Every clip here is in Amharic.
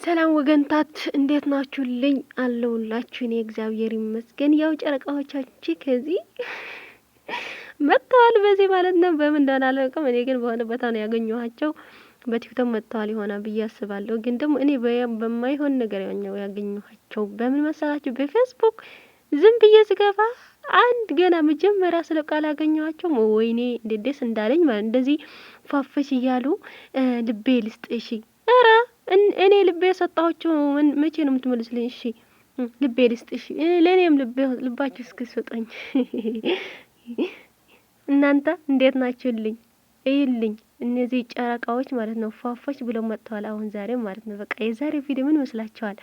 ሰላም ወገንታት እንዴት ናችሁልኝ? አለሁላችሁ እኔ እግዚአብሔር ይመስገን። ያው ጨረቃዎቻችን ከዚህ መጥተዋል በዚህ ማለት ነው። በምን እንደሆነ አላውቅም። እኔ ግን በሆነ ቦታ ነው ያገኘኋቸው። በቲክቶክ መጥተዋል ይሆናል ብዬ አስባለሁ። ግን ደግሞ እኔ በማይሆን ነገር ያገኘኋቸው በምን መሰላችሁ? በፌስቡክ ዝም ብዬ ስገባ አንድ ገና መጀመሪያ ስለ ቃል ያገኘኋቸው ወይኔ እንዴት ደስ እንዳለኝ ማለት እንደዚህ ፏፈሽ እያሉ ልቤ ልስጥሽ ኧረ እኔ ልቤ የሰጣችሁ መቼ ነው የምትመልስልኝ? እሺ ልቤ ልስጥሽ፣ ለእኔም ልባችሁ እስክሰጠኝ። እናንተ እንዴት ናችሁልኝ? እይልኝ እነዚህ ጨረቃዎች ማለት ነው ፏፏች ብለው መጥተዋል። አሁን ዛሬ ማለት ነው በቃ የዛሬ ቪዲዮ ምን ይመስላችኋል?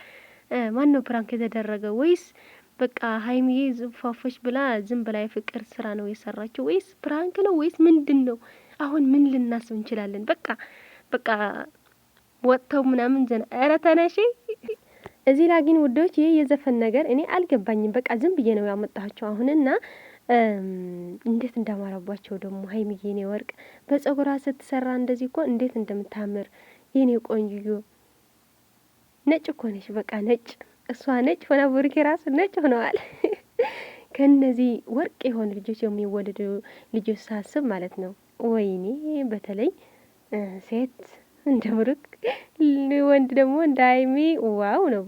ማን ነው ፕራንክ የተደረገ ወይስ በቃ ሀይሚዬ ፏፏች ብላ ዝም ብላ የፍቅር ስራ ነው የሰራችው ወይስ ፕራንክ ነው ወይስ ምንድን ነው? አሁን ምን ልናስብ እንችላለን? በቃ ወጥተው ምናምን ዘና ኧረ ተነሺ። እዚህ ላይ ግን ውዶች ይሄ የዘፈን ነገር እኔ አልገባኝም። በቃ ዝም ብዬ ነው ያመጣኋቸው አሁንና እንዴት እንዳማረባቸው ደግሞ ሀይሚዬ የኔ ወርቅ በጸጉሯ ስትሰራ እንደዚህ እኮ እንዴት እንደምታምር የኔ ቆንጆ ነጭ እኮ ነሽ። በቃ ነጭ እሷ ነጭ ሆና ቡርኬ ራሱ ነጭ ሆነዋል። ከነዚህ ወርቅ የሆኑ ልጆች የሚወለዱ ልጆች ሳስብ ማለት ነው ወይኔ በተለይ ሴት እንደ ብሩክ ወንድ ደግሞ እንደ ሀይሚ ዋው ነው።